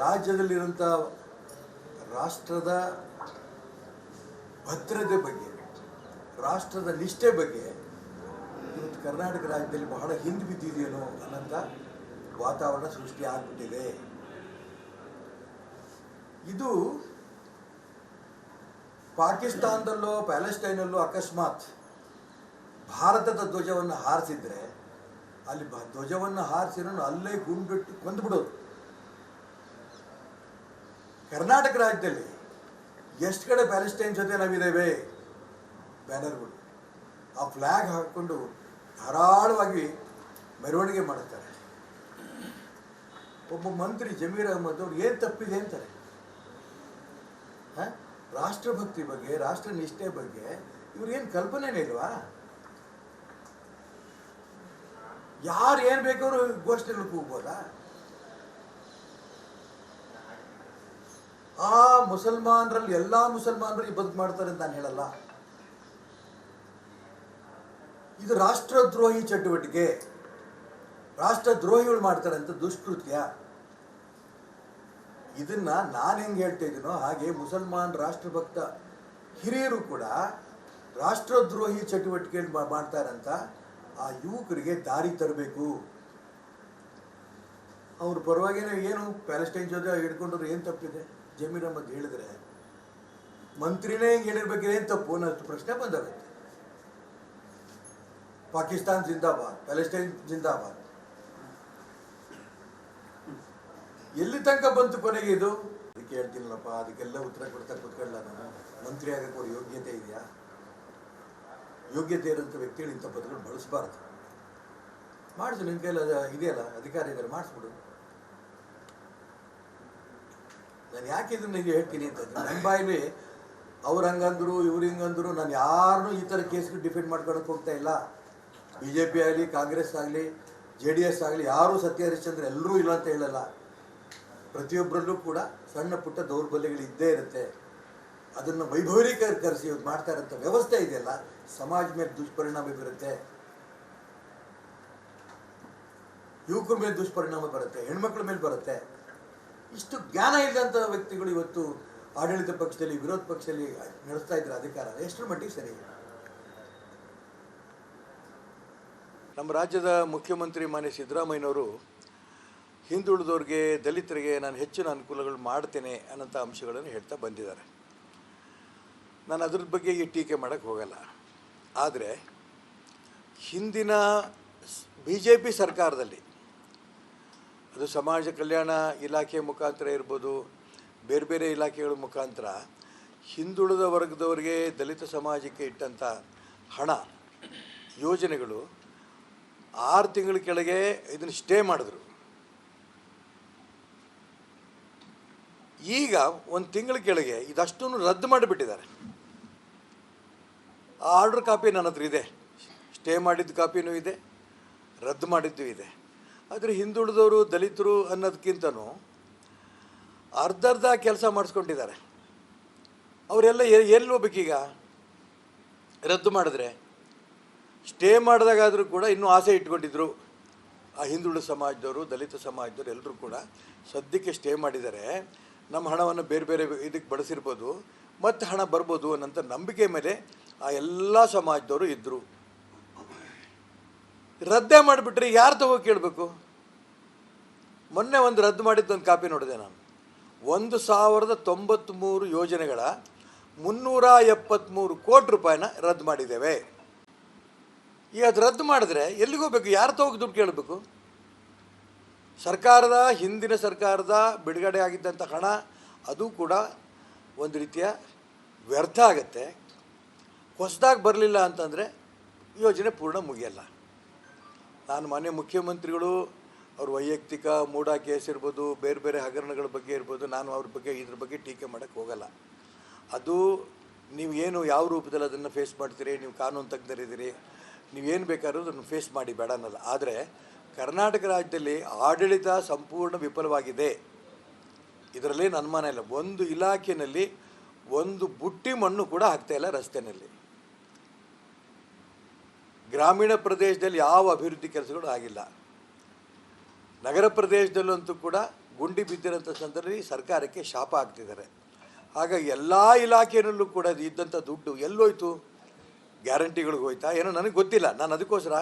ರಾಜ್ಯದಲ್ಲಿರುವಂಥ ರಾಷ್ಟ್ರದ ಭದ್ರತೆ ಬಗ್ಗೆ, ರಾಷ್ಟ್ರದ ನಿಷ್ಠೆ ಬಗ್ಗೆ ಇವತ್ತು ಕರ್ನಾಟಕ ರಾಜ್ಯದಲ್ಲಿ ಬಹಳ ಹಿಂದೆ ಬಿದ್ದಿದೆಯೇನೋ ಅನ್ನೋಂಥ ವಾತಾವರಣ ಸೃಷ್ಟಿ ಆಗಿಬಿಟ್ಟಿದೆ. ಇದು ಪಾಕಿಸ್ತಾನದಲ್ಲೋ ಪ್ಯಾಲೆಸ್ಟೈನಲ್ಲೋ ಅಕಸ್ಮಾತ್ ಭಾರತದ ಧ್ವಜವನ್ನು ಹಾರಿಸಿದ್ರೆ ಅಲ್ಲಿ ಧ್ವಜವನ್ನು ಹಾರಿಸಿರೋನು ಅಲ್ಲೇ ಗುಂಡಿಟ್ಟು ಕೊಂದುಬಿಡೋದು. ಕರ್ನಾಟಕ ರಾಜ್ಯದಲ್ಲಿ ಎಷ್ಟು ಕಡೆ ಪ್ಯಾಲೆಸ್ಟೈನ್ ಜೊತೆ ನಾವಿದ್ದೇವೆ ಬ್ಯಾನರ್ಗಳು, ಆ ಫ್ಲ್ಯಾಗ್ ಹಾಕ್ಕೊಂಡು ಧಾರಾಳವಾಗಿ ಮೆರವಣಿಗೆ ಮಾಡುತ್ತಾರೆ. ಒಬ್ಬ ಮಂತ್ರಿ ಜಮೀರ್ ಅಹಮದ್ ಅವ್ರು ಏನು ತಪ್ಪಿದೆ ಅಂತಾರೆ. ರಾಷ್ಟ್ರಭಕ್ತಿ ಬಗ್ಗೆ, ರಾಷ್ಟ್ರ ನಿಷ್ಠೆ ಬಗ್ಗೆ ಇವ್ರಿಗೇನು ಕಲ್ಪನೆನೇ ಇಲ್ವಾ? ಯಾರು ಏನು ಬೇಕಾದ್ರೂ ಘೋಷಣೆಗಳು ಕೂಗ್ಬೋದಾ? ಆ ಮುಸಲ್ಮಾನರಲ್ಲಿ ಎಲ್ಲ ಮುಸಲ್ಮಾನರು ಬದುಕು ಮಾಡ್ತಾರೆ ಅಂತ ನಾನು ಹೇಳಲ್ಲ. ಇದು ರಾಷ್ಟ್ರದ್ರೋಹಿ ಚಟುವಟಿಕೆ, ರಾಷ್ಟ್ರದ್ರೋಹಿಗಳು ಮಾಡ್ತಾರೆ ಅಂತ ದುಷ್ಕೃತ್ಯ. ಇದನ್ನ ನಾನು ಹೆಂಗೆ ಹೇಳ್ತಾ ಇದ್ದೀನೋ ಹಾಗೆ ಮುಸಲ್ಮಾನ್ ರಾಷ್ಟ್ರಭಕ್ತ ಹಿರಿಯರು ಕೂಡ ರಾಷ್ಟ್ರದ್ರೋಹಿ ಚಟುವಟಿಕೆ ಮಾಡ್ತಾರಂತ ಆ ಯುವಕರಿಗೆ ದಾರಿ ತರಬೇಕು. ಅವ್ರ ಪರವಾಗಿನೇ ಏನು ಪ್ಯಾಲೆಸ್ಟೈನ್ ಜೊತೆ ಹಿಡ್ಕೊಂಡ್ರು ಏನು ತಪ್ಪಿದೆ? ಜಮೀರ್ ಅಹಮದ್ ಹೇಳಿದ್ರೆ ಮಂತ್ರಿನೇ ಹಿಂಗೆ ಹೇಳಿರ್ಬೇಕು, ಏನು ತಪ್ಪು ಅನ್ನೋಷ್ಟು ಪ್ರಶ್ನೆ ಬಂದಾಗುತ್ತೆ. ಪಾಕಿಸ್ತಾನ್ ಜಿಂದಾಬಾದ್, ಪ್ಯಾಲೆಸ್ಟೈನ್ ಜಿಂದಾಬಾದ್. ಎಲ್ಲಿ ತನಕ ಬಂತು ಕೊನೆಗೆ ಇದು? ಅದಕ್ಕೆ ಹೇಳ್ತೀನಲ್ಲಪ್ಪ, ಅದಕ್ಕೆಲ್ಲ ಉತ್ತರ ಕೊಡ್ತಾ ಕೂತ್ಕೊಳ್ಳ ನಾನು. ಮಂತ್ರಿ ಆಗಕ್ಕೆ ಅವ್ರ ಯೋಗ್ಯತೆ ಇದೆಯಾ? ಯೋಗ್ಯತೆ ಇರೋಂಥ ವ್ಯಕ್ತಿಗಳು ಇಂಥ ಪದಗಳು ಬಳಸಬಾರ್ದು. ಮಾಡಿಸು, ನಿನ್ನ ಕೈಲಿ ಇದೆಯಲ್ಲ, ಅಧಿಕಾರ ಇದ್ದಾರೆ, ಮಾಡಿಸ್ಬಿಡು. ನಾನು ಯಾಕೆ ಇದನ್ನ ಈಗ ಹೇಳ್ತೀನಿ ಅಂತ ನನ್ನ ಬಾಯಲ್ಲಿ ಅವ್ರು ಹಂಗಂದ್ರು ಇವ್ರು ಹಿಂಗಂದ್ರು, ನಾನು ಯಾರನ್ನೂ ಈ ಥರ ಕೇಸ್ಗೆ ಡಿಫೆಂಡ್ ಮಾಡ್ಕೊಳಕ್ಕೆ ಹೋಗ್ತಾ ಇಲ್ಲ. BJP ಆಗಲಿ, ಕಾಂಗ್ರೆಸ್ ಆಗಲಿ, JDS ಆಗಲಿ, ಯಾರೂ ಸತ್ಯ ಹರಿಶ್ಚಂದ್ರ ಎಲ್ಲರೂ ಇಲ್ಲ ಅಂತ ಹೇಳಲ್ಲ. ಪ್ರತಿಯೊಬ್ಬರಲ್ಲೂ ಕೂಡ ಸಣ್ಣ ಪುಟ್ಟ ದೌರ್ಬಲ್ಯಗಳು ಇದ್ದೇ ಇರುತ್ತೆ. ಅದನ್ನು ವೈಭವೀಕರಿಸಿ ಮಾಡ್ತಾ ಇರೋಂಥ ವ್ಯವಸ್ಥೆ ಇದೆಯಲ್ಲ, ಸಮಾಜ ಮೇಲೆ ದುಷ್ಪರಿಣಾಮ ಬೀರುತ್ತೆ, ಯುವಕರ ಮೇಲೆ ದುಷ್ಪರಿಣಾಮ ಬರುತ್ತೆ, ಹೆಣ್ಮಕ್ಳ ಮೇಲೆ ಬರುತ್ತೆ. ಇಷ್ಟು ಜ್ಞಾನ ಇಲ್ಲದಂಥ ವ್ಯಕ್ತಿಗಳು ಇವತ್ತು ಆಡಳಿತ ಪಕ್ಷದಲ್ಲಿ, ವಿರೋಧ ಪಕ್ಷದಲ್ಲಿ ನಡೆಸ್ತಾ ಇದ್ದಾರೆ ಅಧಿಕಾರ. ಎಷ್ಟರ ಮಟ್ಟಿಗೆ ಸರಿ? ನಮ್ಮ ರಾಜ್ಯದ ಮುಖ್ಯಮಂತ್ರಿ ಮಾನ್ಯ ಸಿದ್ದರಾಮಯ್ಯನವರು ಹಿಂದುಳಿದವ್ರಿಗೆ, ದಲಿತರಿಗೆ ನಾನು ಹೆಚ್ಚಿನ ಅನುಕೂಲಗಳು ಮಾಡ್ತೇನೆ ಅನ್ನೋಂಥ ಅಂಶಗಳನ್ನು ಹೇಳ್ತಾ ಬಂದಿದ್ದಾರೆ. ನಾನು ಅದ್ರ ಬಗ್ಗೆ ಈ ಟೀಕೆ ಮಾಡೋಕ್ಕೆ ಹೋಗಲ್ಲ. ಆದರೆ ಹಿಂದಿನ BJP ಸರ್ಕಾರದಲ್ಲಿ, ಅದು ಸಮಾಜ ಕಲ್ಯಾಣ ಇಲಾಖೆ ಮುಖಾಂತರ ಇರ್ಬೋದು, ಬೇರೆ ಬೇರೆ ಇಲಾಖೆಗಳ ಮುಖಾಂತರ ಹಿಂದುಳಿದ ವರ್ಗದವರಿಗೆ, ದಲಿತ ಸಮಾಜಕ್ಕೆ ಇಟ್ಟಂಥ ಹಣ ಯೋಜನೆಗಳು 6 ತಿಂಗಳ ಕೆಳಗೆ ಇದನ್ನು ಸ್ಟೇ ಮಾಡಿದ್ರು. ಈಗ 1 ತಿಂಗಳ ಕೆಳಗೆ ಇದಷ್ಟನ್ನು ರದ್ದು ಮಾಡಿಬಿಟ್ಟಿದ್ದಾರೆ. ಆ ಆರ್ಡ್ರ್ ಕಾಪಿ ನನ್ನ ಹತ್ರ ಇದೆ, ಸ್ಟೇ ಮಾಡಿದ್ದ ಕಾಪಿನೂ ಇದೆ, ರದ್ದು ಮಾಡಿದ್ದು ಇದೆ. ಆದರೆ ಹಿಂದುಳಿದವರು, ದಲಿತರು ಅನ್ನೋದಕ್ಕಿಂತನೂ ಅರ್ಧರ್ಧ ಕೆಲಸ ಮಾಡಿಸ್ಕೊಂಡಿದ್ದಾರೆ. ಅವರೆಲ್ಲ ಎಲ್ಲಿ ಹೋಗ್ಬೇಕೀಗ? ರದ್ದು ಮಾಡಿದ್ರೆ ಸ್ಟೇ ಮಾಡಿದಾಗಾದರೂ ಕೂಡ ಇನ್ನೂ ಆಸೆ ಇಟ್ಕೊಂಡಿದ್ರು ಆ ಹಿಂದುಳಿದ ಸಮಾಜದವರು, ದಲಿತ ಸಮಾಜದವರು ಎಲ್ಲರೂ ಕೂಡ. ಸದ್ಯಕ್ಕೆ ಸ್ಟೇ ಮಾಡಿದ್ದಾರೆ, ನಮ್ಮ ಹಣವನ್ನು ಬೇರೆ ಬೇರೆ ಇದಕ್ಕೆ ಬಳಸಿರ್ಬೋದು, ಮತ್ತು ಹಣ ಬರ್ಬೋದು ಅನ್ನೋಂಥ ನಂಬಿಕೆ ಮೇಲೆ ಆ ಎಲ್ಲ ಸಮಾಜದವರು ಇದ್ದರು. ರದ್ದೇ ಮಾಡಿಬಿಟ್ರೆ ಯಾರು ತಗೋ ಕೇಳಬೇಕು? ಮೊನ್ನೆ ಒಂದು ರದ್ದು ಮಾಡಿದ್ದೊಂದು ಕಾಪಿ ನೋಡಿದೆ ನಾನು. 1093 ಯೋಜನೆಗಳ 373 ಕೋಟಿ ರೂಪಾಯಿನ ರದ್ದು ಮಾಡಿದ್ದೇವೆ. ಈಗ ಅದು ರದ್ದು ಮಾಡಿದ್ರೆ ಎಲ್ಲಿಗೋಗ್ಬೇಕು? ಯಾರು ತಗೋಗಿ ದುಡ್ಡು ಕೇಳಬೇಕು? ಸರ್ಕಾರದ, ಹಿಂದಿನ ಸರ್ಕಾರದ ಬಿಡುಗಡೆ ಆಗಿದ್ದಂಥ ಹಣ ಅದು ಕೂಡ ಒಂದು ರೀತಿಯ ವ್ಯರ್ಥ ಆಗುತ್ತೆ. ಹೊಸದಾಗಿ ಬರಲಿಲ್ಲ ಅಂತಂದರೆ ಯೋಜನೆ ಪೂರ್ಣ ಮುಗಿಯಲ್ಲ. ನಾನು ಮಾನ್ಯ ಮುಖ್ಯಮಂತ್ರಿಗಳು ಅವ್ರ ವೈಯಕ್ತಿಕ ಮೂಢ ಕೇಸ್ ಇರ್ಬೋದು, ಬೇರೆ ಬೇರೆ ಹಗರಣಗಳ ಬಗ್ಗೆ ಇರ್ಬೋದು, ನಾನು ಅವ್ರ ಬಗ್ಗೆ ಇದ್ರ ಬಗ್ಗೆ ಟೀಕೆ ಮಾಡೋಕ್ಕೆ ಹೋಗಲ್ಲ. ಅದು ನೀವು ಏನು ಯಾವ ರೂಪದಲ್ಲಿ ಅದನ್ನು ಫೇಸ್ ಮಾಡ್ತೀರಿ, ನೀವು ಕಾನೂನು ತಜ್ಞರಿದ್ದೀರಿ, ನೀವೇನು ಬೇಕಾದ್ರೂ ಅದನ್ನು ಫೇಸ್ ಮಾಡಿ, ಬೇಡ ಅನ್ನಲ್ಲ. ಆದರೆ ಕರ್ನಾಟಕ ರಾಜ್ಯದಲ್ಲಿ ಆಡಳಿತ ಸಂಪೂರ್ಣ ವಿಫಲವಾಗಿದೆ, ಇದರಲ್ಲೇನು ಅನುಮಾನ ಇಲ್ಲ. ಒಂದು ಇಲಾಖೆಯಲ್ಲಿ ಒಂದು ಬುಟ್ಟಿ ಮಣ್ಣು ಕೂಡ ಹಾಕ್ತಾಯಿಲ್ಲ ರಸ್ತೆಯಲ್ಲಿ. ಗ್ರಾಮೀಣ ಪ್ರದೇಶದಲ್ಲಿ ಯಾವ ಅಭಿವೃದ್ಧಿ ಕೆಲಸಗಳು ಆಗಿಲ್ಲ. ನಗರ ಪ್ರದೇಶದಲ್ಲಂತೂ ಕೂಡ ಗುಂಡಿ ಬಿದ್ದಿರೋಂಥ ಸಂದರ್ಭದಲ್ಲಿ ಸರ್ಕಾರಕ್ಕೆ ಶಾಪ ಆಗ್ತಿದ್ದಾರೆ. ಹಾಗಾಗಿ ಎಲ್ಲ ಇಲಾಖೆಯಲ್ಲೂ ಕೂಡ ಇದ್ದಂಥ ದುಡ್ಡು ಎಲ್ಲೋಯ್ತು? ಗ್ಯಾರಂಟಿಗಳಿಗೆ ಹೋಯ್ತಾ ಏನೋ ನನಗೆ ಗೊತ್ತಿಲ್ಲ. ನಾನು ಅದಕ್ಕೋಸ್ಕರ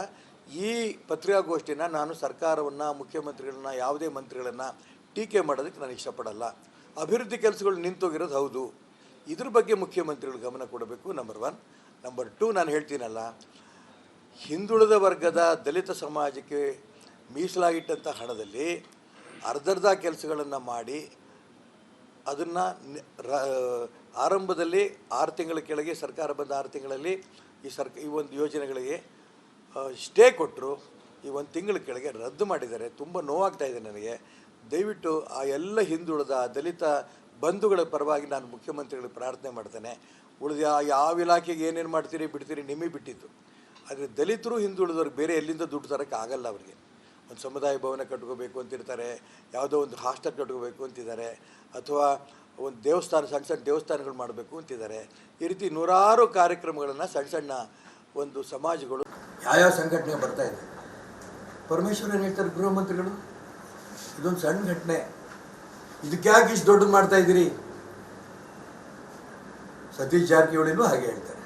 ಈ ಪತ್ರಿಕಾಗೋಷ್ಠಿನ ನಾನು ಸರ್ಕಾರವನ್ನು, ಮುಖ್ಯಮಂತ್ರಿಗಳನ್ನ, ಯಾವುದೇ ಮಂತ್ರಿಗಳನ್ನು ಟೀಕೆ ಮಾಡೋದಕ್ಕೆ ನಾನು ಇಷ್ಟಪಡಲ್ಲ. ಅಭಿವೃದ್ಧಿ ಕೆಲಸಗಳು ನಿಂತೋಗಿರೋದು ಹೌದು, ಇದ್ರ ಬಗ್ಗೆ ಮುಖ್ಯಮಂತ್ರಿಗಳು ಗಮನ ಕೊಡಬೇಕು. ನಂಬರ್ 1. ನಂಬರ್ 2, ನಾನು ಹೇಳ್ತೀನಲ್ಲ, ಹಿಂದುಳಿದ ವರ್ಗದ ದಲಿತ ಸಮಾಜಕ್ಕೆ ಮೀಸಲಾಗಿಟ್ಟಂಥ ಹಣದಲ್ಲಿ ಅರ್ಧರ್ಧ ಕೆಲಸಗಳನ್ನು ಮಾಡಿ ಅದನ್ನು ಆರಂಭದಲ್ಲಿ 6 ತಿಂಗಳ ಕೆಳಗೆ ಸರ್ಕಾರ ಬಂದ 6 ತಿಂಗಳಲ್ಲಿ ಈ ಒಂದು ಯೋಜನೆಗಳಿಗೆ ಸ್ಟೇ ಕೊಟ್ಟರು. ಈ 1 ತಿಂಗಳ ಕೆಳಗೆ ರದ್ದು ಮಾಡಿದ್ದಾರೆ. ತುಂಬ ನೋವಾಗ್ತಾಯಿದೆ ನನಗೆ. ದಯವಿಟ್ಟು ಆ ಎಲ್ಲ ಹಿಂದುಳಿದ ದಲಿತ ಬಂಧುಗಳ ಪರವಾಗಿ ನಾನು ಮುಖ್ಯಮಂತ್ರಿಗಳಿಗೆ ಪ್ರಾರ್ಥನೆ ಮಾಡ್ತೇನೆ. ಉಳಿದ ಯಾವ ಇಲಾಖೆಗೆ ಏನೇನು ಮಾಡ್ತೀರಿ ಬಿಡ್ತೀರಿ ನಿಮಗೆ ಬಿಟ್ಟಿದ್ದು. ಆದರೆ ದಲಿತರು ಹಿಂದುಳಿದವ್ರಿಗೆ ಬೇರೆ ಎಲ್ಲಿಂದ ದುಡ್ಡು ತರೋಕ್ಕೆ ಆಗಲ್ಲ. ಅವರಿಗೆ ಒಂದು ಸಮುದಾಯ ಭವನ ಕಟ್ಕೋಬೇಕು ಅಂತಿರ್ತಾರೆ, ಯಾವುದೋ ಒಂದು ಹಾಸ್ಟೆಲ್ ಕಟ್ಕೋಬೇಕು ಅಂತಿದ್ದಾರೆ, ಅಥವಾ ಒಂದು ದೇವಸ್ಥಾನ, ಸಣ್ಣ ಸಣ್ಣ ದೇವಸ್ಥಾನಗಳು ಮಾಡಬೇಕು ಅಂತಿದ್ದಾರೆ. ಈ ರೀತಿ ನೂರಾರು ಕಾರ್ಯಕ್ರಮಗಳನ್ನು ಸಣ್ಣ ಒಂದು ಸಮಾಜಗಳು ಯಾವ್ಯಾವ ಸಂಘಟನೆ ಬರ್ತಾಯಿದೆ. ಪರಮೇಶ್ವರ್ ಏನು ಹೇಳ್ತಾರೆ ಗೃಹ ಮಂತ್ರಿಗಳು, ಇದೊಂದು ಸಣ್ಣ ಘಟನೆ, ಇದಕ್ಕೆ ಯಾಕೆ ಇಷ್ಟು ದೊಡ್ಡದು ಮಾಡ್ತಾಯಿದ್ದೀರಿ? ಸತೀಶ್ ಜಾರಕಿಹೊಳಿನೂ ಹಾಗೆ ಹೇಳ್ತಾರೆ.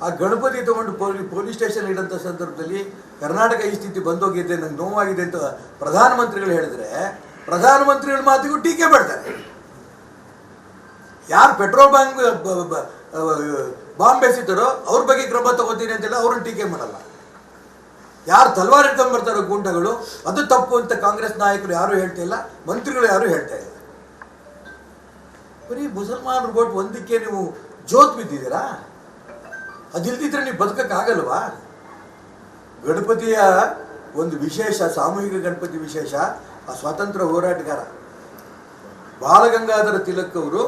ಆ ಗಣಪತಿ ತೊಗೊಂಡು ಪೊಲೀಸ್ ಸ್ಟೇಷನ್ ಇಡೋಂಥ ಸಂದರ್ಭದಲ್ಲಿ ಕರ್ನಾಟಕ ಈ ಸ್ಥಿತಿ ಬಂದೋಗಿದೆ, ನಂಗೆ ನೋವಾಗಿದೆ ಅಂತ ಪ್ರಧಾನಮಂತ್ರಿಗಳು ಹೇಳಿದ್ರೆ ಪ್ರಧಾನಮಂತ್ರಿಗಳ ಮಾತಿಗೂ ಟೀಕೆ ಮಾಡ್ತಾರೆ. ಯಾರು ಪೆಟ್ರೋಲ್ ಬಾಂಬ್ ಬೆಸಿತಾರೋ ಅವ್ರ ಬಗ್ಗೆ ಕ್ರಮ ತಗೋತೀನಿ ಅಂತೆಲ್ಲ ಅವ್ರನ್ನ ಟೀಕೆ ಮಾಡಲ್ಲ. ಯಾರು ತಲವಾರು ಇಟ್ಕೊಂಡು ಬರ್ತಾರೋ ಗೂಂಡಗಳು, ಅದು ತಪ್ಪು ಅಂತ ಕಾಂಗ್ರೆಸ್ ನಾಯಕರು ಯಾರೂ ಹೇಳ್ತಾ ಇಲ್ಲ, ಮಂತ್ರಿಗಳು ಯಾರೂ ಹೇಳ್ತಾ ಇಲ್ಲ. ಬರೀ ಮುಸಲ್ಮಾನರು ಓಟ್ ಒಂದಕ್ಕೆ ನೀವು ಜೋತ್ ಬಿದ್ದಿದ್ದೀರಾ? ಅದಿಲ್ದಿದ್ರೆ ನೀವು ಬದುಕಕ್ಕಾಗಲ್ವಾ? ಗಣಪತಿಯ ಒಂದು ವಿಶೇಷ, ಸಾಮೂಹಿಕ ಗಣಪತಿ ವಿಶೇಷ, ಆ ಸ್ವಾತಂತ್ರ್ಯ ಹೋರಾಟಗಾರ ಬಾಲಗಂಗಾಧರ ತಿಲಕ್ ಅವರು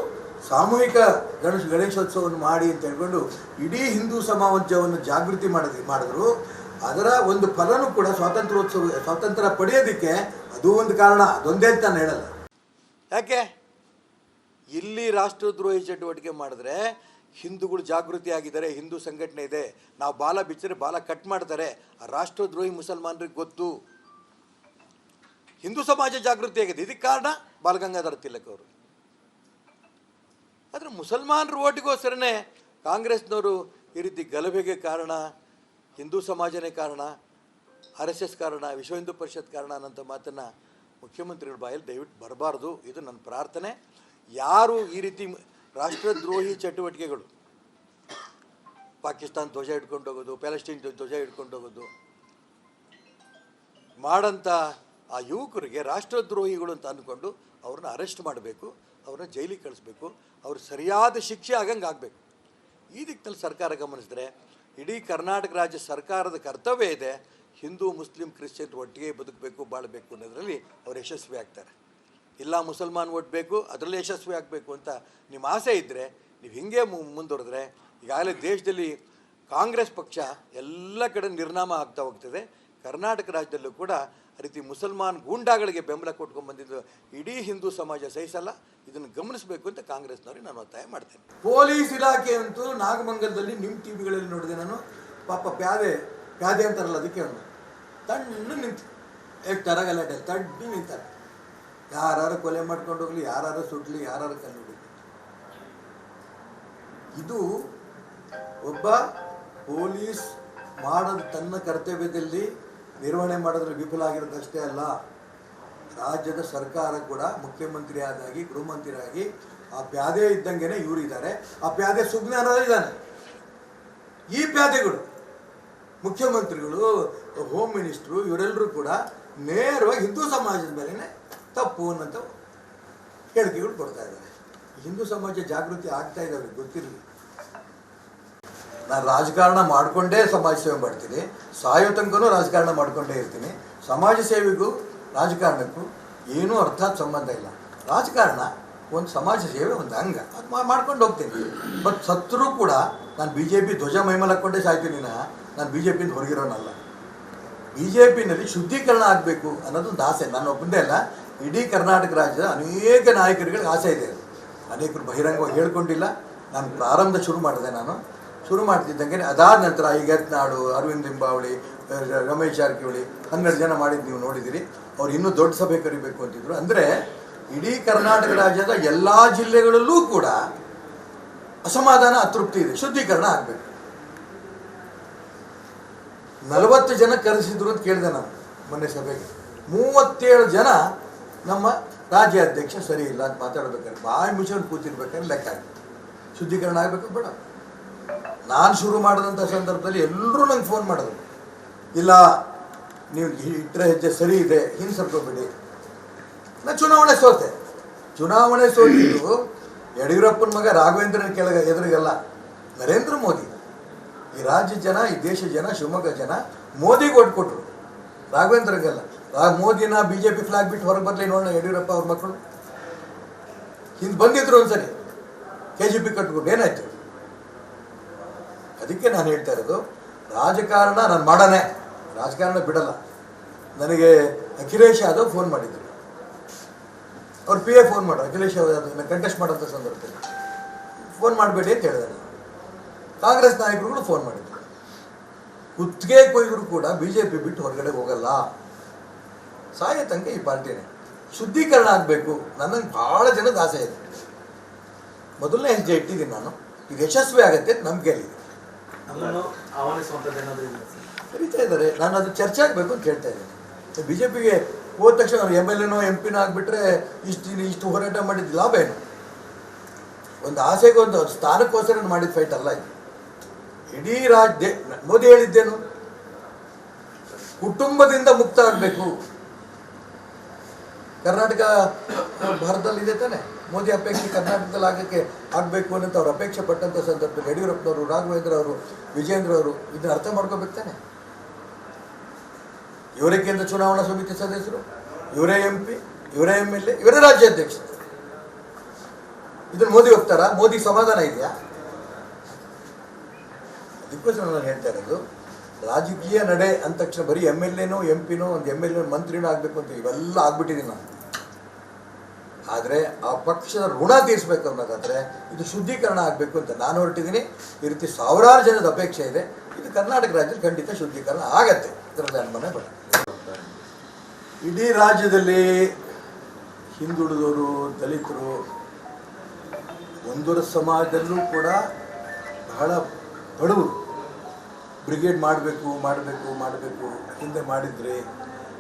ಸಾಮೂಹಿಕ ಗಣೇಶೋತ್ಸವವನ್ನು ಮಾಡಿ ಅಂತ ಹೇಳ್ಕೊಂಡು ಇಡೀ ಹಿಂದೂ ಸಮಾಜವನ್ನು ಜಾಗೃತಿ ಮಾಡಿದ್ರು. ಅದರ ಒಂದು ಫಲನೂ ಕೂಡ ಸ್ವಾತಂತ್ರ್ಯ ಪಡೆಯೋದಕ್ಕೆ ಅದು ಒಂದು ಕಾರಣ, ಅದೊಂದೇ ಅಂತ ನಾನು ಹೇಳಲ್ಲ. ಯಾಕೆ ಇಲ್ಲಿ ರಾಷ್ಟ್ರದ್ರೋಹಿ ಚಟುವಟಿಕೆ ಮಾಡಿದ್ರೆ ಹಿಂದೂಗಳು ಜಾಗೃತಿ ಆಗಿದ್ದಾರೆ, ಹಿಂದೂ ಸಂಘಟನೆ ಇದೆ, ನಾವು ಬಾಲ ಬಿಚ್ಚಿದ್ರೆ ಬಾಲ ಕಟ್ ಮಾಡ್ತಾರೆ, ಆ ರಾಷ್ಟ್ರದ್ರೋಹಿ ಮುಸಲ್ಮಾನರಿಗೆ ಗೊತ್ತು. ಹಿಂದೂ ಸಮಾಜ ಜಾಗೃತಿ ಆಗಿದೆ, ಇದಕ್ಕೆ ಕಾರಣ ಬಾಲಗಂಗಾಧರ ತಿಲಕ್ ಅವರು. ಆದರೆ ಮುಸಲ್ಮಾನರು ಓಟಿಗೋಸ್ಕರನೇ ಕಾಂಗ್ರೆಸ್ನವರು ಈ ರೀತಿ ಗಲಭೆಗೆ ಕಾರಣ ಹಿಂದೂ ಸಮಾಜನೇ ಕಾರಣ, RSS ಕಾರಣ, ವಿಶ್ವ ಹಿಂದೂ ಪರಿಷತ್ ಕಾರಣ ಅನ್ನೋಂಥ ಮಾತನ್ನು ಮುಖ್ಯಮಂತ್ರಿಗಳ ಬಾಯಲ್ಲಿ ದಯವಿಟ್ಟು ಬರಬಾರ್ದು. ಇದು ನನ್ನ ಪ್ರಾರ್ಥನೆ. ಯಾರು ಈ ರೀತಿ ರಾಷ್ಟ್ರದ್ರೋಹಿ ಚಟುವಟಿಕೆಗಳು, ಪಾಕಿಸ್ತಾನ ಧ್ವಜ ಹಿಡ್ಕೊಂಡು ಹೋಗೋದು, ಪ್ಯಾಲೆಸ್ಟೈನ್ ಧ್ವಜ ಹಿಡ್ಕೊಂಡು ಹೋಗೋದು ಮಾಡಂಥ ಆ ಯುವಕರಿಗೆ ರಾಷ್ಟ್ರದ್ರೋಹಿಗಳು ಅಂತ ಅಂದ್ಕೊಂಡು ಅವ್ರನ್ನ ಅರೆಸ್ಟ್ ಮಾಡಬೇಕು, ಅವ್ರನ್ನ ಜೈಲಿಗೆ ಕಳಿಸ್ಬೇಕು, ಅವ್ರು ಸರಿಯಾದ ಶಿಕ್ಷೆ ಆಗಂಗೆ ಆಗಬೇಕು. ಈ ದಿಕ್ಕಿನಲ್ಲಿ ಸರ್ಕಾರ ಗಮನಿಸಿದ್ರೆ ಇಡೀ ಕರ್ನಾಟಕ ರಾಜ್ಯ ಸರ್ಕಾರದ ಕರ್ತವ್ಯ ಇದೆ, ಹಿಂದೂ ಮುಸ್ಲಿಂ ಕ್ರಿಶ್ಚಿಯನ್ ಒಟ್ಟಿಗೆ ಬದುಕಬೇಕು, ಬಾಳಬೇಕು ಅನ್ನೋದರಲ್ಲಿ ಅವ್ರು ಯಶಸ್ವಿ ಆಗ್ತಾರೆ. ಇಲ್ಲ ಮುಸಲ್ಮಾನ್ ಓಟ್ ಬೇಕು, ಅದರಲ್ಲಿ ಯಶಸ್ವಿ ಆಗಬೇಕು ಅಂತ ನಿಮ್ಮ ಆಸೆ ಇದ್ದರೆ ನೀವು ಹಿಂಗೆ ಮುಂದುವರೆದ್ರೆ ಈಗಾಗಲೇ ದೇಶದಲ್ಲಿ ಕಾಂಗ್ರೆಸ್ ಪಕ್ಷ ಎಲ್ಲ ಕಡೆ ನಿರ್ನಾಮ ಆಗ್ತಾ ಹೋಗ್ತದೆ. ಕರ್ನಾಟಕ ರಾಜ್ಯದಲ್ಲೂ ಕೂಡ ಆ ರೀತಿ ಮುಸಲ್ಮಾನ್ ಗೂಂಡಾಗಳಿಗೆ ಬೆಂಬಲ ಕೊಟ್ಕೊಂಡು ಬಂದಿದ್ದು ಇಡೀ ಹಿಂದೂ ಸಮಾಜ ಸಹಿಸಲ್ಲ. ಇದನ್ನು ಗಮನಿಸಬೇಕು ಅಂತ ಕಾಂಗ್ರೆಸ್ನವ್ರಿಗೆ ನಾನು ಒತ್ತಾಯ ಮಾಡ್ತೇನೆ. ಪೊಲೀಸ್ ಇಲಾಖೆ ಅಂತೂ ನಾಗಮಂಗಲದಲ್ಲಿ ನಿಮ್ಮ ಟಿವಿಗಳಲ್ಲಿ ನೋಡಿದೆ ನಾನು, ಪಾಪ ಪ್ಯಾದೆ ಅಂತಾರಲ್ಲ ಅದಕ್ಕೆ ಒಂದು ತಣ್ಣು ನಿಂತು ಎಷ್ಟು ತರ ಗಲಾಟೆ ತಣ್ಣು ನಿಂತಾರೆ. ಯಾರು ಕೊಲೆ ಮಾಡ್ಕೊಂಡು ಹೋಗ್ಲಿ, ಯಾರು ಸುಡ್ಲಿ, ಯಾರು ಕಲ್ಲು ಹೊಡಿಲಿ. ಇದು ಒಬ್ಬ ಪೊಲೀಸ್ ಮಾಡೋದು ತನ್ನ ಕರ್ತವ್ಯದಲ್ಲಿ ನಿರ್ವಹಣೆ ಮಾಡೋದ್ರಲ್ಲಿ ವಿಫಲ ಆಗಿರೋದಷ್ಟೇ ಅಲ್ಲ, ರಾಜ್ಯದ ಸರ್ಕಾರ ಕೂಡ ಮುಖ್ಯಮಂತ್ರಿ ಆದಾಗಿ, ಗೃಹ ಮಂತ್ರಿ ಆಗಿ ಆ ಪ್ಯಾದೆ ಇದ್ದಂಗೆ ಇವರು ಇದ್ದಾರೆ. ಆ ಪ್ಯಾದೆ ಸುಜ್ಞಾನ ಇದ್ದಾನೆ. ಈ ಪ್ಯಾದೆಗಳು ಮುಖ್ಯಮಂತ್ರಿಗಳು, ಹೋಮ್ ಮಿನಿಸ್ಟ್ರು ಇವರೆಲ್ಲರೂ ಕೂಡ ನೇರವಾಗಿ ಹಿಂದೂ ಸಮಾಜದ ಮೇಲೇ ತಪ್ಪು ಅನ್ನೋಂಥ ಹೇಳಿಕೆಗಳು ಕೊಡ್ತಾ ಇದ್ದಾರೆ. ಹಿಂದೂ ಸಮಾಜ ಜಾಗೃತಿ ಆಗ್ತಾ ಇದ್ದಾವೆ, ಗೊತ್ತಿರಲಿ. ನಾನು ರಾಜಕಾರಣ ಮಾಡಿಕೊಂಡೇ ಸಮಾಜ ಸೇವೆ ಮಾಡ್ತೀನಿ, ಸಾಯೋ ತನಕನೂ ರಾಜಕಾರಣ ಮಾಡಿಕೊಂಡೇ ಇರ್ತೀನಿ. ಸಮಾಜ ಸೇವೆಗೂ ರಾಜಕಾರಣಕ್ಕೂ ಏನೂ ಅರ್ಥಾತ್ ಸಂಬಂಧ ಇಲ್ಲ. ರಾಜಕಾರಣ ಒಂದು ಸಮಾಜ ಸೇವೆ, ಒಂದು ಅಂಗ, ಅದು ಮಾಡ್ಕೊಂಡು ಹೋಗ್ತೀನಿ. ಬಟ್ ಸತ್ರೂ ಕೂಡ ನಾನು BJP ಧ್ವಜ ಮೈಮೇಲೆ ಹಾಕ್ಕೊಂಡೇ ಸಾಯ್ತೀನಿ. ನಾನು BJPಯಿಂದ ಹೊರಗಿರೋನಲ್ಲ. BJPನಲ್ಲಿ ಶುದ್ಧೀಕರಣ ಆಗಬೇಕು ಅನ್ನೋದೊಂದು ಆಸೆ, ನಾನು ಒಬ್ಬಂದೇ ಅಲ್ಲ, ಇಡೀ ಕರ್ನಾಟಕ ರಾಜ್ಯದ ಅನೇಕ ನಾಯಕರುಗಳಿಗೆ ಆಸೆ ಇದೆ. ಅನೇಕರು ಬಹಿರಂಗವಾಗಿ ಹೇಳ್ಕೊಂಡಿಲ್ಲ. ನಾನು ಪ್ರಾರಂಭ ಶುರು ಮಾಡ್ತಿದ್ದಂಗೆ ಅದಾದ ನಂತರ ಈಗ ಯತ್ನಾಳು, ಅರವಿಂದ್ ಲಿಂಬಾವಳಿ, ರಮೇಶ್ ಜಾರಕಿಹೊಳಿ 12 ಜನ ಮಾಡಿದ್ದು ನೀವು ನೋಡಿದ್ದೀರಿ. ಅವ್ರು ಇನ್ನೂ ದೊಡ್ಡ ಸಭೆ ಕರಿಬೇಕು ಅಂತಿದ್ರು. ಅಂದರೆ ಇಡೀ ಕರ್ನಾಟಕ ರಾಜ್ಯದ ಎಲ್ಲ ಜಿಲ್ಲೆಗಳಲ್ಲೂ ಕೂಡ ಅಸಮಾಧಾನ, ಅತೃಪ್ತಿ ಇದೆ. ಶುದ್ಧೀಕರಣ ಆಗಬೇಕು. 40 ಜನ ಕರೆಸಿದ್ರು ಅಂತ ಕೇಳಿದೆ ನಾನು ಮೊನ್ನೆ ಸಭೆಗೆ. 37 ಜನ ನಮ್ಮ ರಾಜ್ಯಾಧ್ಯಕ್ಷ ಸರಿ ಇಲ್ಲ ಅಂತ ಮಾತಾಡ್ಬೇಕಾದ್ರೆ ಬಾಯಿ ಮುಚ್ಚೋದು ಕೂತಿರ್ಬೇಕಾದ್ರೆ ಲೆಕ್ಕ ಆಗುತ್ತೆ. ಶುದ್ಧೀಕರಣ ಆಗಬೇಕು ಬೇಡ. ನಾನು ಶುರು ಮಾಡಿದಂಥ ಸಂದರ್ಭದಲ್ಲಿ ಎಲ್ಲರೂ ನಂಗೆ ಫೋನ್ ಮಾಡಿದ್ರು, ಇಲ್ಲ ನೀವು ಇಟ್ಟರೆ ಹೆಜ್ಜೆ ಸರಿ ಇದೆ, ಹಿಂದೆ ಸರ್ಕೋಬೇಡಿ. ನಾನು ಚುನಾವಣೆ ಸೋತಿದ್ದು ಯಡಿಯೂರಪ್ಪನ ಮಗ ರಾಘವೇಂದ್ರನ ಎದುರಿಗಲ್ಲ, ನರೇಂದ್ರ ಮೋದಿ. ಈ ರಾಜ್ಯ ಜನ, ಈ ದೇಶ ಜನ, ಶಿವಮೊಗ್ಗ ಜನ ಮೋದಿಗೆ ಓಟ್ ಕೊಟ್ಟರು, ರಾಘವೇಂದ್ರಗೆಲ್ಲ. ಮೋದಿನ BJP ಫ್ಲಾಗ್ ಬಿಟ್ಟು ಹೊರಗೆ ಬರಲಿ ನೋಡೋಣ ಯಡಿಯೂರಪ್ಪ ಅವ್ರ ಮಕ್ಕಳು. ಹಿಂದೆ ಬಂದಿದ್ರು ಒಂದ್ಸರಿ KGP ಕಟ್ಕೊಂಡು, ಏನಾಯ್ತು? ಅದಕ್ಕೆ ನಾನು ಹೇಳ್ತಾ ಇರೋದು, ರಾಜಕಾರಣ ನಾನು ಮಾಡೋಣ, ರಾಜಕಾರಣ ಬಿಡಲ್ಲ. ನನಗೆ ಅಖಿಲೇಶ್ ಯಾದವ್ ಫೋನ್ ಮಾಡಿದ್ರು, ಅವ್ರ PA ಫೋನ್ ಮಾಡೋರು. ಅಖಿಲೇಶ್ ಯಾದವ್ ಕಂಟೆಸ್ಟ್ ಮಾಡೋಂಥ ಸಂದರ್ಭದಲ್ಲಿ ಫೋನ್ ಮಾಡಬೇಡಿ ಅಂತ ಹೇಳಿದೆ ನಾನು. ಕಾಂಗ್ರೆಸ್ ನಾಯಕರುಗಳು ಫೋನ್ ಮಾಡಿದ್ರು. ಕುತ್ತಿಗೆ ಕೊಯ್ದರೂ ಕೂಡ BJP ಬಿಟ್ಟು ಹೊರಗಡೆ ಹೋಗಲ್ಲ, ಸಾಯೋ ತನಕ ಈ ಪಾರ್ಟಿನೇ. ಶುದ್ಧೀಕರಣ ಆಗಬೇಕು. ನನಗೆ ಭಾಳ ಜನದ ಆಸೆ ಇದೆ. ಮೊದಲನೇ ಹೆಜ್ಜೆ ಇಟ್ಟಿದ್ದೀನಿ ನಾನು. ಇದು ಯಶಸ್ವಿ ಆಗುತ್ತೆ ನಂಬಿಕೆಯಲ್ಲಿದೆ. ಕರೀತಾ ಇದ್ದಾರೆ, ನಾನು ಅದು ಚರ್ಚೆ ಆಗಬೇಕು ಅಂತ ಕೇಳ್ತಾ ಇದ್ದೀನಿ. BJPಗೆ ಹೋದ ತಕ್ಷಣ MLA MP ಆಗಿಬಿಟ್ರೆ ಇಷ್ಟು ಹೋರಾಟ ಮಾಡಿದ ಲಾಭ ಏನು? ಒಂದು ಆಸೆಗೆ ಒಂದು ಸ್ಥಾನಕ್ಕೋಸ್ಕರ ಮಾಡಿದ ಫೈಟ್ ಅಲ್ಲ ಇದು. ಇಡೀ ರಾಜ್ಯ ಮೋದಿ ಹೇಳಿದ್ದೇನು, ಕುಟುಂಬದಿಂದ ಮುಕ್ತ ಆಗಬೇಕು. ಕರ್ನಾಟಕ ಭಾರತದಲ್ಲಿದೆ ತಾನೆ. ಮೋದಿ ಅಪೇಕ್ಷೆ ಕರ್ನಾಟಕದಲ್ಲಿ ಆಗಬೇಕು ಅನ್ನೋಂಥ ಅವ್ರು ಅಪೇಕ್ಷೆ ಪಟ್ಟಂಥ ಸಂದರ್ಭದಲ್ಲಿ ಯಡಿಯೂರಪ್ಪನವರು, ರಾಘವೇಂದ್ರ ಅವರು, ವಿಜೇಂದ್ರ ಅವರು ಇದನ್ನ ಅರ್ಥ ಮಾಡ್ಕೋಬೇಕು ತಾನೆ. ಇವರೇ ಕೇಂದ್ರ ಚುನಾವಣಾ ಸಮಿತಿ ಸದಸ್ಯರು, ಇವರೇ MP, ಇವರೇ MLA, ಇವರೇ ರಾಜ್ಯಾಧ್ಯಕ್ಷರು. ಇದನ್ನು ಮೋದಿ ಹೋಗ್ತಾರಾ? ಮೋದಿ ಸಮಾಧಾನ ಇದೆಯಾ? ಅದಕ್ಕೋಸ್ಕರ ನಾನು ಹೇಳ್ತಾ ಇರೋದು, ರಾಜಕೀಯ ನಡೆ ಅಂದ ತಕ್ಷಣ ಬರೀ MLA MP ಒಂದು MLA ಮಂತ್ರಿನೂ ಆಗಬೇಕು ಅಂತ ಇವೆಲ್ಲ ಆಗ್ಬಿಟ್ಟಿದ್ದೀನಿ ನಾನು. ಆದರೆ ಆ ಪಕ್ಷದ ಋಣ ತೀರಿಸಬೇಕು ಅನ್ನೋದಾದರೆ ಇದು ಶುದ್ಧೀಕರಣ ಆಗಬೇಕು ಅಂತ ನಾನು ಹೊರಟಿದ್ದೀನಿ. ಈ ರೀತಿ ಸಾವಿರಾರು ಜನದ ಅಪೇಕ್ಷೆ ಇದೆ. ಇದು ಕರ್ನಾಟಕ ರಾಜ್ಯದಲ್ಲಿ ಖಂಡಿತ ಶುದ್ಧೀಕರಣ ಆಗತ್ತೆ, ಇದರಲ್ಲಿ ಅನುಮಾನ ಬೇಡ. ಇಡೀ ರಾಜ್ಯದಲ್ಲಿ ಹಿಂದುಳಿದವರು, ದಲಿತರು, ಒಂದೂರ ಸಮಾಜದಲ್ಲೂ ಕೂಡ ಬಹಳ ಬಡವರು. ಬ್ರಿಗೇಡ್ ಮಾಡಬೇಕು ಹಿಂದೆ ಮಾಡಿದರೆ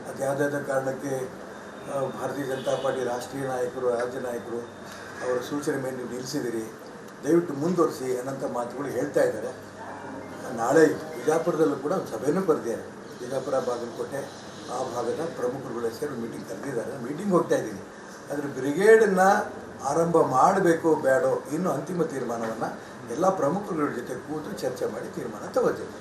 ಅದು ಯಾವುದಾದ ಕಾರಣಕ್ಕೆ ಭಾರತೀಯ ಜನತಾ ಪಾರ್ಟಿ ರಾಷ್ಟ್ರೀಯ ನಾಯಕರು, ರಾಜ್ಯ ನಾಯಕರು ಅವರ ಸೂಚನೆ ಮೇಲೆ ನೀವು ನಿಲ್ಲಿಸಿದಿರಿ, ದಯವಿಟ್ಟು ಮುಂದುವರಿಸಿ ಅನ್ನೋಂಥ ಮಾತುಗಳು ಹೇಳ್ತಾ ಇದ್ದಾರೆ. ನಾಳೆ ಬಿಜಾಪುರದಲ್ಲೂ ಕೂಡ ಒಂದು ಸಭೆಯೂ ಕರೆದಿದ್ದಾರೆ. ಬಿಜಾಪುರ, ಬಾಗಲಕೋಟೆ ಆ ಭಾಗದ ಪ್ರಮುಖರುಗಳ ಸೇರಿ ಮೀಟಿಂಗ್ ಕರೆದಿದ್ದಾರೆ. ಮೀಟಿಂಗ್ ಹೋಗ್ತಾ ಇದ್ದೀನಿ. ಆದರೆ ಬ್ರಿಗೇಡನ್ನು ಆರಂಭ ಮಾಡಬೇಕು ಬೇಡೋ ಇನ್ನೂ ಅಂತಿಮ ತೀರ್ಮಾನವನ್ನು ಎಲ್ಲ ಪ್ರಮುಖರುಗಳ ಜೊತೆ ಕೂತು ಚರ್ಚೆ ಮಾಡಿ ತೀರ್ಮಾನ ತಗೋತೀವಿ.